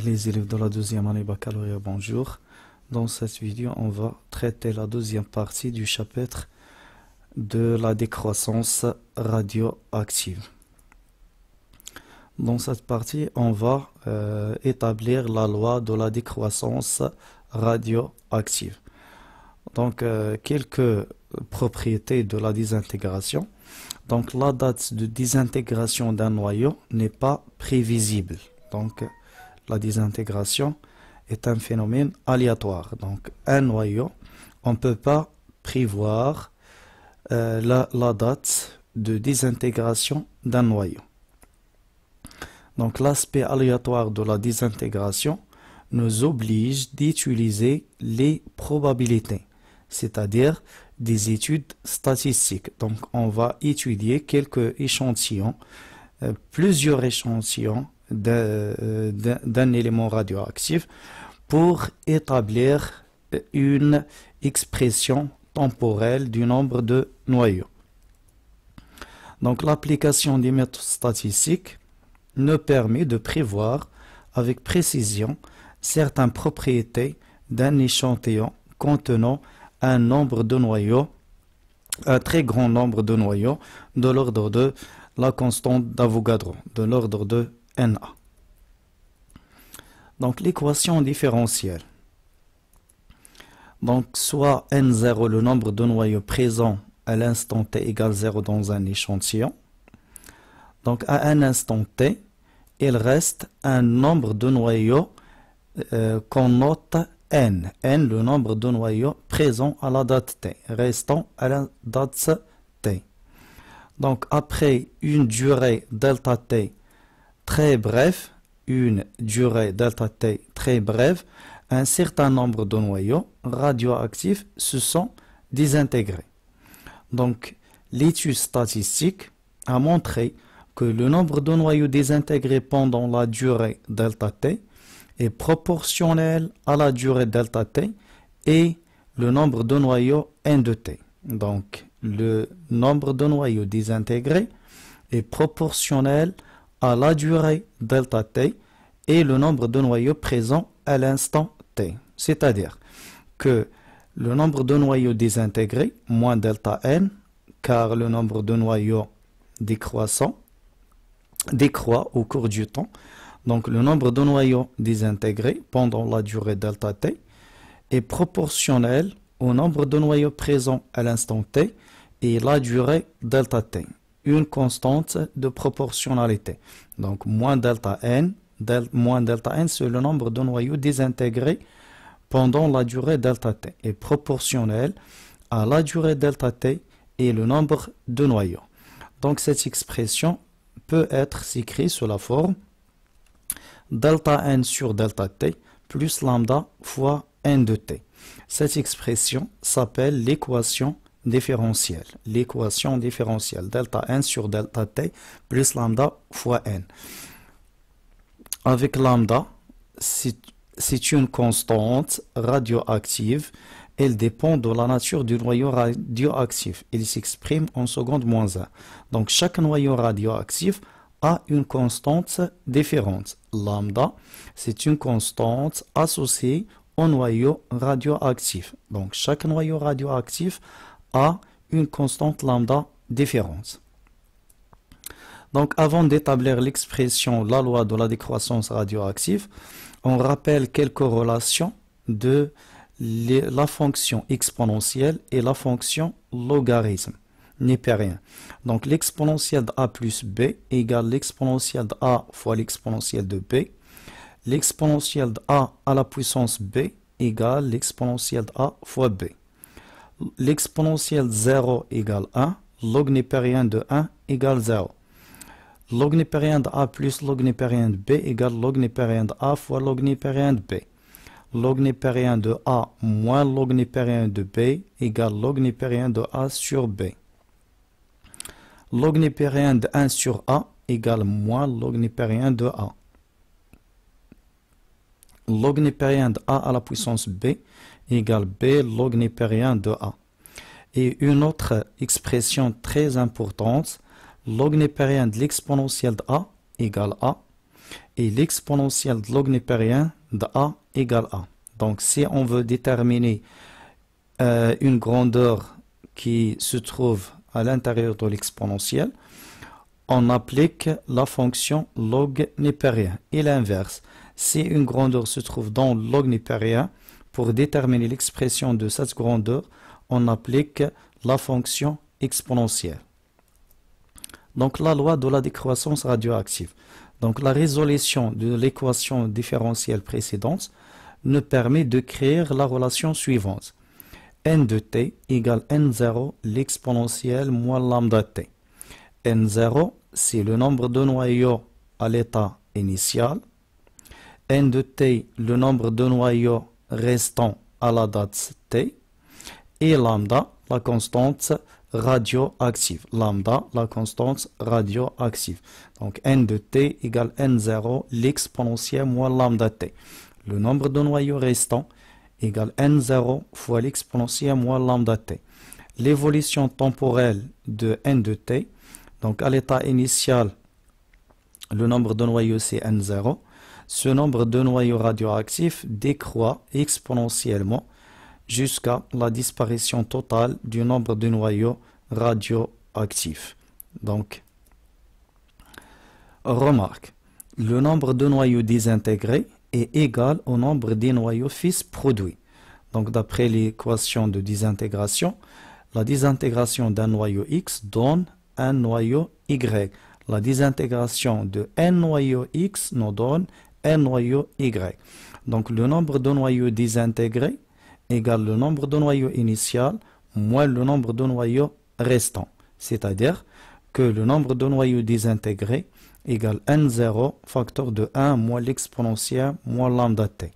Les élèves de la deuxième année baccalauréat, bonjour. Dans cette vidéo, on va traiter la deuxième partie du chapitre de la décroissance radioactive. Dans cette partie, on va établir la loi de la décroissance radioactive. Donc, quelques propriétés de la désintégration. Donc, la date de désintégration d'un noyau n'est pas prévisible. Donc, la désintégration est un phénomène aléatoire. Donc, un noyau, on ne peut pas prévoir la date de désintégration d'un noyau. Donc, l'aspect aléatoire de la désintégration nous oblige d'utiliser les probabilités, c'est-à-dire des études statistiques. Donc, on va étudier quelques échantillons, plusieurs échantillons d'un élément radioactif pour établir une expression temporelle du nombre de noyaux. Donc, l'application des méthodes statistiques nous permet de prévoir avec précision certaines propriétés d'un échantillon contenant un nombre de noyaux, un très grand nombre de noyaux de l'ordre de la constante d'Avogadro, de l'ordre de Na. Donc l'équation différentielle. Donc soit N0, le nombre de noyaux présents à l'instant t égale 0 dans un échantillon. Donc à un instant t, il reste un nombre de noyaux qu'on note N. N, le nombre de noyaux présents à la date t, restant à la date t. Donc après une durée delta t très brève, un certain nombre de noyaux radioactifs se sont désintégrés. Donc l'étude statistique a montré que le nombre de noyaux désintégrés pendant la durée delta t est proportionnel à la durée delta t et le nombre de noyaux N de t. Donc le nombre de noyaux désintégrés est proportionnel à la durée delta t et le nombre de noyaux présents à l'instant t. C'est-à-dire que le nombre de noyaux désintégrés moins delta n, car le nombre de noyaux décroît au cours du temps. Donc le nombre de noyaux désintégrés pendant la durée delta t est proportionnel au nombre de noyaux présents à l'instant t et la durée delta t. Une constante de proportionnalité. Donc moins delta n, c'est le nombre de noyaux désintégrés pendant la durée delta t est proportionnel à la durée delta t et le nombre de noyaux. Donc cette expression peut être écrite sous la forme delta n sur delta t plus lambda fois n de t. Cette expression s'appelle l'équation différentielle. L'équation différentielle delta n sur delta t plus lambda fois n. Avec lambda, c'est une constante radioactive. Elle dépend de la nature du noyau radioactif. Il s'exprime en seconde moins 1. Donc chaque noyau radioactif a une constante différente. Lambda, c'est une constante associée au noyau radioactif. Donc chaque noyau radioactif a une constante lambda différente. Donc avant d'établir l'expression la loi de la décroissance radioactive, on rappelle quelques relations de la fonction exponentielle et la fonction logarithme népérien. Donc l'exponentielle de a plus b égale l'exponentielle de a fois l'exponentielle de b. L'exponentielle de a à la puissance b égale l'exponentielle de a fois b. L'exponentielle de 0 égale 1. Log népérien de 1 égale 0. Log népérien de a plus log népérien de b égale log népérien de a fois log népérien de b. Log népérien de a moins log népérien de b égale log népérien de a sur b. Log népérien de 1 sur a égale moins log népérien de a. Log népérien de a à la puissance b égale b log népérien de a. Et une autre expression très importante, log népérien de l'exponentielle de a égale a. et l'exponentielle de log népérien de A égale A. Donc si on veut déterminer une grandeur qui se trouve à l'intérieur de l'exponentielle, on applique la fonction log népérien. Et l'inverse, si une grandeur se trouve dans le log népérien, pour déterminer l'expression de cette grandeur, on applique la fonction exponentielle. Donc la loi de la décroissance radioactive. Donc la résolution de l'équation différentielle précédente nous permet de créer la relation suivante. N de t égale N0 l'exponentielle moins lambda t. N0, c'est le nombre de noyaux à l'état initial. N de t, le nombre de noyaux restants à la date t. Et lambda, la constante radioactive. Lambda, la constante radioactive. Donc N de t égale N0 l'exponentielle moins lambda t. Le nombre de noyaux restants égale N0 fois l'exponentielle moins lambda t. L'évolution temporelle de N de t, donc à l'état initial, le nombre de noyaux c'est N0. Ce nombre de noyaux radioactifs décroît exponentiellement jusqu'à la disparition totale du nombre de noyaux radioactifs. Donc, remarque, le nombre de noyaux désintégrés est égal au nombre des noyaux fils produits. Donc, d'après l'équation de désintégration, la désintégration d'un noyau X donne un noyau Y. La désintégration de n noyaux X nous donne n noyaux Y. Donc, le nombre de noyaux désintégrés égale le nombre de noyaux initial moins le nombre de noyaux restants. C'est-à-dire que le nombre de noyaux désintégrés égale N0 facteur de 1 moins l'exponentielle moins lambda t.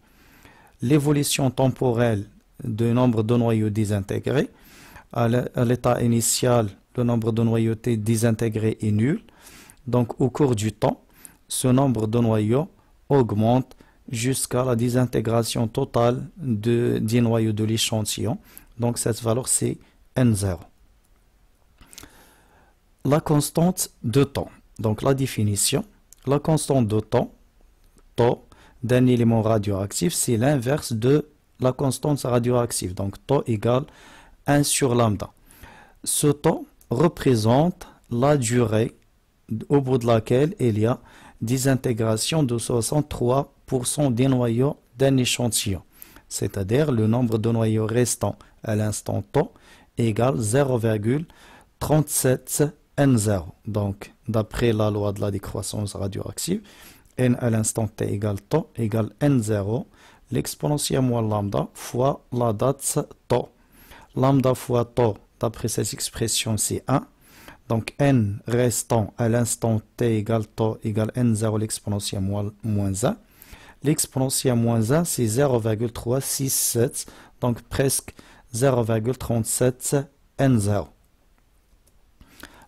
L'évolution temporelle du nombre de noyaux désintégrés, à l'état initial, le nombre de noyaux désintégrés est nul. Donc au cours du temps, ce nombre de noyaux augmente jusqu'à la désintégration totale des noyaux de l'échantillon. Donc cette valeur c'est N0. La constante de temps. Donc la définition, la constante de temps, tau, d'un élément radioactif, c'est l'inverse de la constante radioactive. Donc tau égale 1 sur lambda. Ce temps représente la durée au bout de laquelle il y a désintégration de 63% des noyaux d'un échantillon. C'est-à-dire le nombre de noyaux restants à l'instant tau égale 0,37 N0. Donc, d'après la loi de la décroissance radioactive, N à l'instant t égale tau égale N0, l'exponentielle moins lambda fois la date tau. Lambda fois tau, d'après cette expression, c'est 1. Donc, N restant à l'instant t égale tau égale N0 l'exponentielle moins 1. L'exponentielle moins 1, c'est 0,367, donc presque 0,37 N0.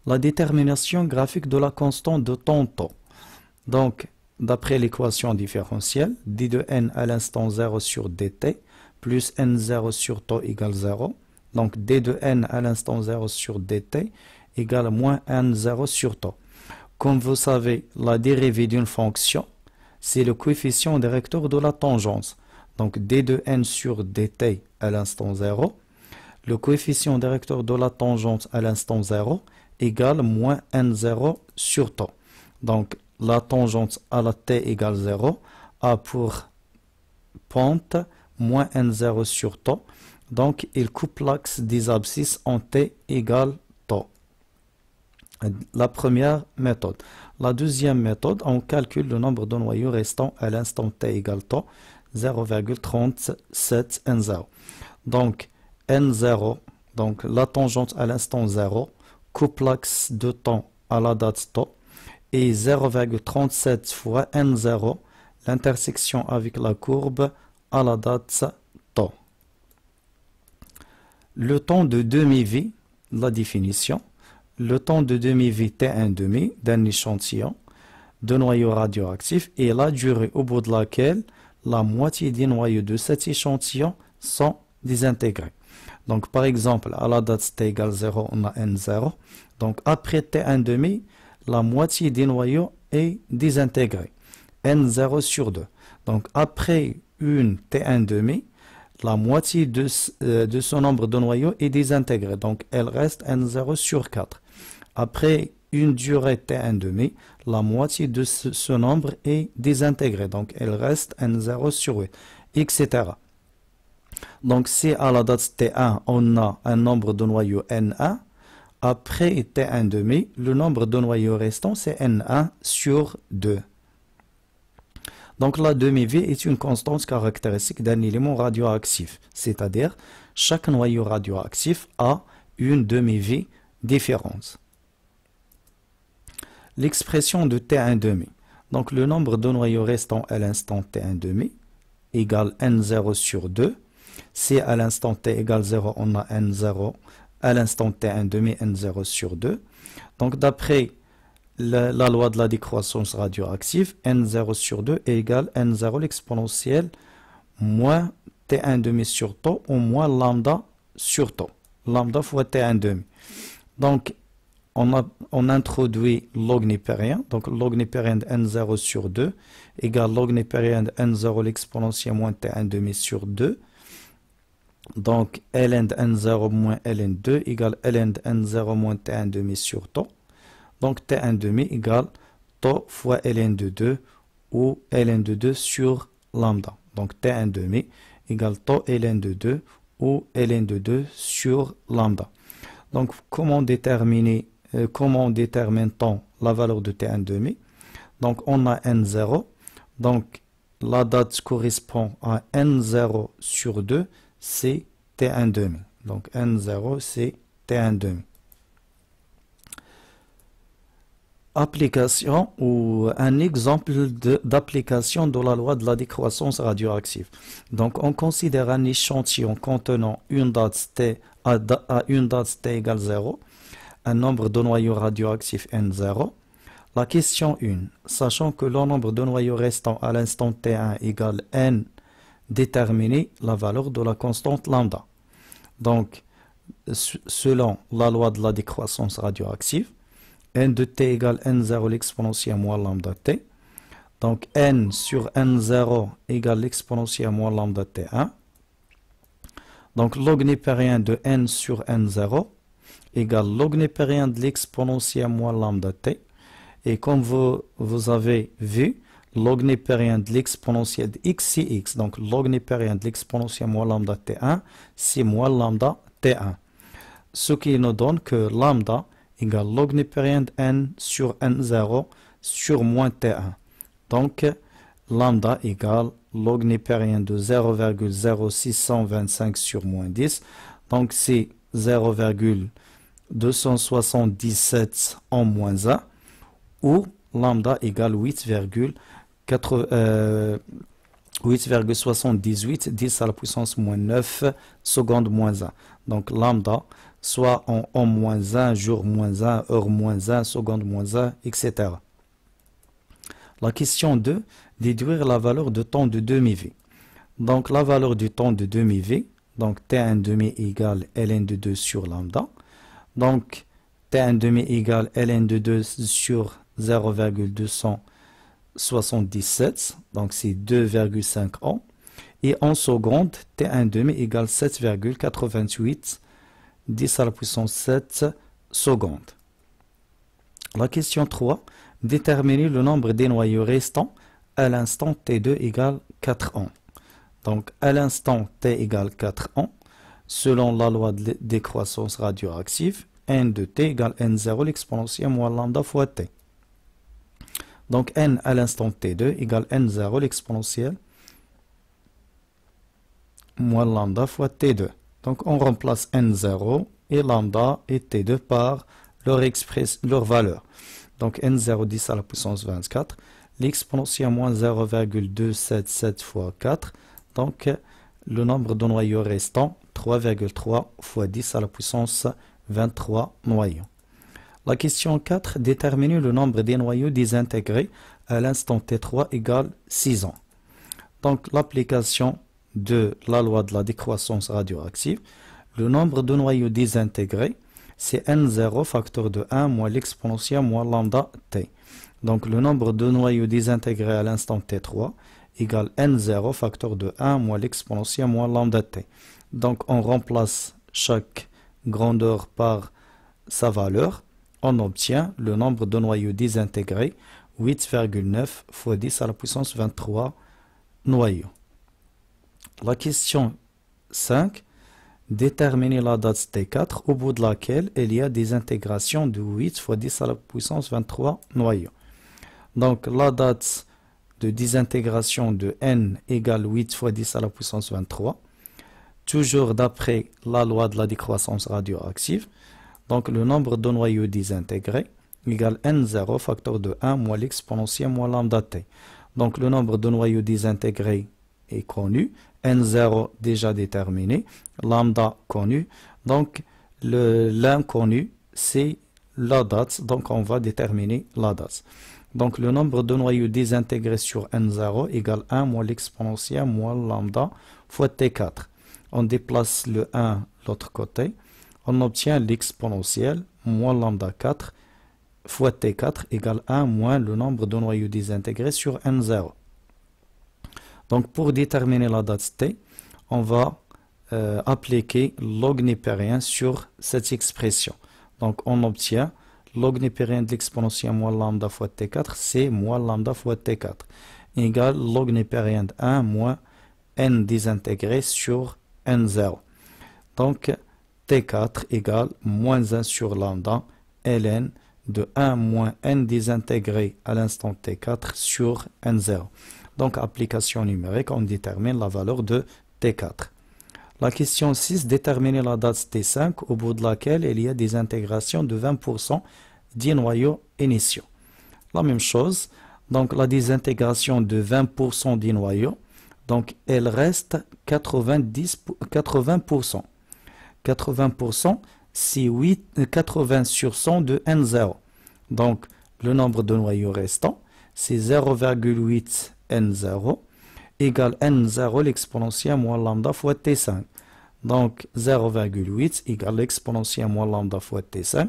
La détermination graphique de la constante de temps tau. Donc, d'après l'équation différentielle, d de n à l'instant 0 sur dt plus n0 sur tau égale 0. Donc, d de n à l'instant 0 sur dt égale moins n0 sur tau. Comme vous savez, la dérivée d'une fonction, c'est le coefficient directeur de la tangence. Donc, d de n sur dt à l'instant 0. Le coefficient directeur de la tangente à l'instant 0 égale moins n0 sur tau. Donc, la tangente à la t égale 0 a pour pente moins n0 sur tau. Donc, il coupe l'axe des abscisses en t égale tau. La première méthode. La deuxième méthode, on calcule le nombre de noyaux restants à l'instant t égale tau, 0,37 N0. Donc, N0, donc la tangente à l'instant 0, coupe l'axe de temps à la date tau, et 0,37 fois N0, l'intersection avec la courbe à la date tau. Le temps de demi-vie, la définition, le temps de demi-vie T1,5 d'un échantillon de noyaux radioactifs est la durée au bout de laquelle la moitié des noyaux de cet échantillon sont désintégrés. Donc par exemple, à la date t égale 0, on a N0. Donc après T1,5, la moitié des noyaux est désintégrée. n0 sur 2. Donc après une t1 demi, la moitié de ce nombre de noyaux est désintégrée. Donc elle reste n0 sur 4. Après une durée t1 demi, la moitié de ce nombre est désintégrée. Donc elle reste n0 sur 8, etc. Donc si à la date t1, on a un nombre de noyaux n1, après t1 demi, le nombre de noyaux restants, c'est n1 sur 2. Donc la demi-vie est une constante caractéristique d'un élément radioactif, c'est-à-dire chaque noyau radioactif a une demi-vie différente. L'expression de t1 demi. Donc le nombre de noyaux restants à l'instant t1 demi égale n0 sur 2. Si à l'instant t égale 0, on a n0, à l'instant t1 demi n0 sur 2. Donc d'après la loi de la décroissance radioactive, n0 sur 2 est égal à n0 l'exponentielle moins t1 demi sur tau ou moins lambda sur tau. Lambda fois t1 demi. Donc on introduit log népérien. Donc log népérien de n0 sur 2 égale log népérien de n0 l'exponentielle moins t1 demi sur 2. Donc ln de n0 moins ln2 égale ln de n0 moins t1 demi sur tau. Donc t1 demi égale tau fois ln de 2 ou ln de 2 sur lambda. Donc t1 demi égale tau ln de 2 ou ln de 2 sur lambda. Donc comment détermine-t-on la valeur de t1 demi? Donc on a n0. Donc la date correspond à n0 sur 2, c'est t1 demi. Donc n0 c'est t1 demi. Application ou un exemple d'application de la loi de la décroissance radioactive. Donc on considère un échantillon contenant une date t à une date t égale 0, un nombre de noyaux radioactifs n0. La question 1, sachant que le nombre de noyaux restants à l'instant t1 égale n, déterminer la valeur de la constante lambda. Donc selon la loi de la décroissance radioactive, n de t égale n0 l'exponentielle moins lambda t. Donc n sur n0 égale l'exponentielle moins lambda t1. Donc log népérien de n sur n0 égale log népérien de l'exponentielle moins lambda t. Et comme vous avez vu, log népérien de l'exponentielle de x c'est x. Donc log népérien de l'exponentielle moins lambda t1 c'est moins lambda t1. Ce qui nous donne que lambda égale log népérien de n sur n0 sur moins t1. Donc lambda égale log népérien de 0,0625 sur moins 10. Donc c'est 0,277 en moins 1. Ou lambda égale 8,78 10 à la puissance moins 9 secondes moins 1. Donc lambda soit en moins 1, jour moins 1, heure moins 1, seconde moins 1, etc. La question 2, déduire la valeur de temps de demi-vie. Donc la valeur du temps de demi-vie, donc t1 demi égale ln de 2 sur lambda. Donc t1 demi égale ln de 2 sur 0,277, donc c'est 2,5 ans. Et en seconde, t1 demi égale 7,88 10 à la puissance 7 secondes. La question 3, déterminer le nombre des noyaux restants à l'instant t2 égale 4 ans. Donc à l'instant t égale 4 ans, selon la loi de décroissance radioactive, n de t égale n0 l'exponentielle moins lambda fois t. Donc n à l'instant t2 égale n0 l'exponentielle moins lambda fois t2. Donc on remplace n0 et lambda et t2 par leur valeur. Donc n0 10 à la puissance 24, l'exponentielle moins 0,277 fois 4. Donc le nombre de noyaux restants 3,3 fois 10 à la puissance 23 noyaux. La question 4, déterminer le nombre des noyaux désintégrés à l'instant t3 égale 6 ans. Donc l'application de la loi de la décroissance radioactive, le nombre de noyaux désintégrés, c'est n0 facteur de 1 moins l'exponentielle moins lambda t. Donc le nombre de noyaux désintégrés à l'instant T3 égale N0 facteur de 1 moins l'exponentielle moins lambda T. Donc on remplace chaque grandeur par sa valeur. On obtient le nombre de noyaux désintégrés, 8,9 fois 10 à la puissance 23 noyaux. La question 5. Déterminer la date T4 au bout de laquelle il y a des intégrations de 8 fois 10 à la puissance 23 noyaux. Donc la date de désintégration de n égale 8 fois 10 à la puissance 23. Toujours d'après la loi de la décroissance radioactive. Donc le nombre de noyaux désintégrés égale n0 facteur de 1 moins l'exponentielle moins lambda t. Donc le nombre de noyaux désintégrés est connu, n0 déjà déterminé, lambda connu. Donc l'inconnu c'est la date, donc on va déterminer la date. Donc le nombre de noyaux désintégrés sur n0 égale 1 moins l'exponentielle moins lambda fois t4. On déplace le 1 de l'autre côté. On obtient l'exponentielle moins lambda 4 fois T4 égale 1 moins le nombre de noyaux désintégrés sur N0. Donc pour déterminer la date T, on va appliquer log népérien sur cette expression. Donc on obtient log népérien de l'exponentielle moins lambda fois T4, c'est moins lambda fois T4 égale log népérien de 1 moins N désintégré sur N0. Donc T4 égale moins 1 sur lambda ln de 1 moins n désintégré à l'instant T4 sur N0. Donc application numérique, on détermine la valeur de T4. La question 6, déterminer la date T5 au bout de laquelle il y a des intégrations de 20% des noyaux initiaux. La même chose, donc la désintégration de 20% des noyaux, donc elle reste 80%. 80%, c'est 80 sur 100 de N0. Donc, le nombre de noyaux restants, c'est 0,8 N0 égale N0 l'exponentielle moins lambda fois T5. Donc, 0,8 égale l'exponentielle moins lambda fois T5.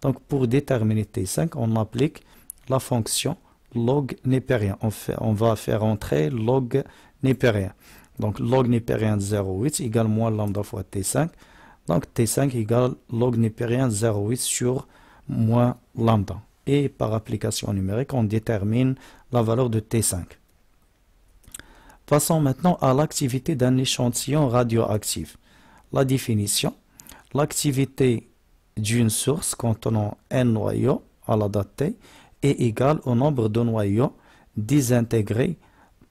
Donc, pour déterminer T5, on applique la fonction log népérien. On va faire entrer log népérien. Donc, log népérien de 0,8 égale moins lambda fois T5. Donc T5 égale log népérien 0,8 sur moins lambda. Et par application numérique, on détermine la valeur de T5. Passons maintenant à l'activité d'un échantillon radioactif. La définition. L'activité d'une source contenant n noyaux à la date T est égale au nombre de noyaux désintégrés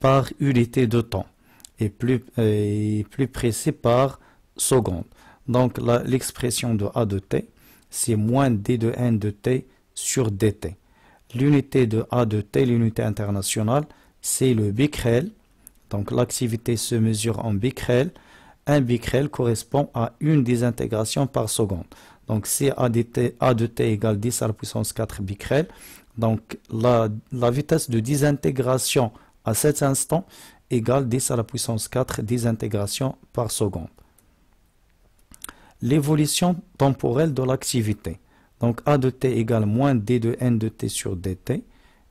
par unité de temps et plus précis par seconde. Donc l'expression de A de T, c'est moins D de N de T sur DT. L'unité de A de T, l'unité internationale, c'est le becquerel. Donc l'activité se mesure en becquerel. Un becquerel correspond à une désintégration par seconde. Donc si A de T égale 10 à la puissance 4 becquerel, donc la vitesse de désintégration à cet instant égale 10 à la puissance 4 désintégration par seconde. L'évolution temporelle de l'activité. Donc A de T égale moins D de N de T sur DT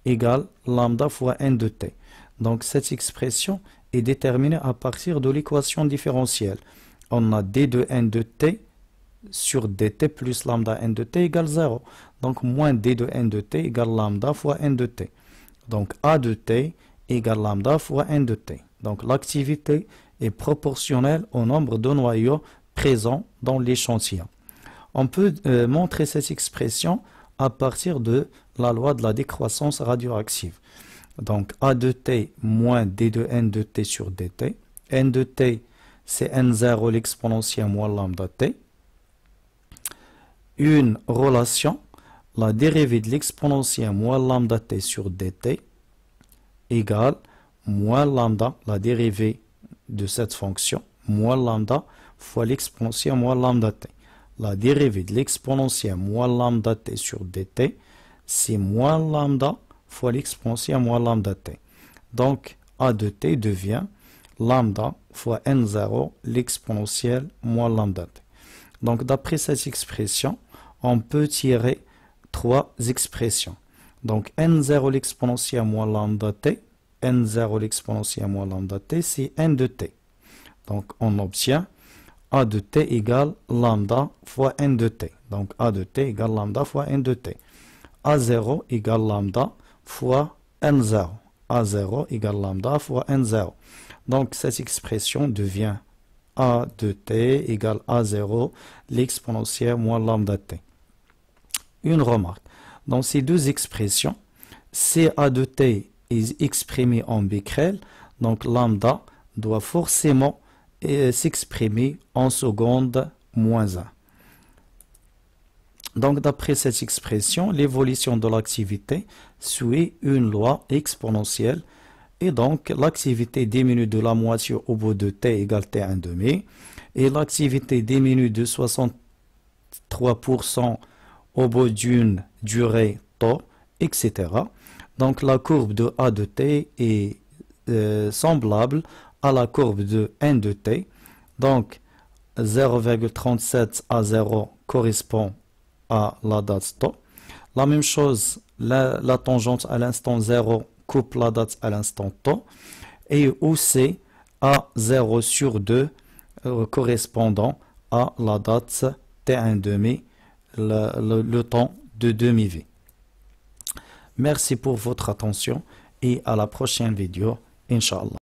égale lambda fois N de T. Donc cette expression est déterminée à partir de l'équation différentielle. On a D de N de T sur DT plus lambda N de T égale 0. Donc moins D de N de T égale lambda fois N de T. Donc A de T égale lambda fois N de T. Donc l'activité est proportionnelle au nombre de noyaux présent dans l'échantillon. On peut montrer cette expression à partir de la loi de la décroissance radioactive. Donc A de T moins D de N de T sur DT. N de T, c'est N0 l'exponentielle moins lambda T. Une relation, la dérivée de l'exponentielle moins lambda T sur DT égale moins lambda, la dérivée de cette fonction, moins lambda fois l'exponentielle moins lambda t. La dérivée de l'exponentielle moins lambda t sur dt, c'est moins lambda fois l'exponentielle moins lambda t. Donc, A de t devient lambda fois n0 l'exponentielle moins lambda t. Donc, d'après cette expression, on peut tirer trois expressions. Donc n0 l'exponentielle moins lambda t, n0 l'exponentielle moins lambda t, c'est n de t. Donc on obtient a de t égale lambda fois n de t. Donc a de t égale lambda fois n de t. A0 égale lambda fois n0. A0 égale lambda fois n0. Donc cette expression devient a de t égale a0 l'exponentielle moins lambda t. Une remarque. Dans ces deux expressions, CA de t est exprimé en becquerel, donc lambda doit forcément s'exprimer en seconde moins 1. Donc d'après cette expression, l'évolution de l'activité suit une loi exponentielle et donc l'activité diminue de la moitié au bout de t égale t1 demi et l'activité diminue de 63% au bout d'une durée tau, etc. Donc la courbe de A de t est semblable à la courbe de n de t. Donc 0,37 à 0 correspond à la date tau. La même chose, la tangente à l'instant 0 coupe la date à l'instant tau. Et aussi à 0 sur 2 correspondant à la date t1 demi, le temps de demi-vie. Merci pour votre attention et à la prochaine vidéo, Inch'Allah.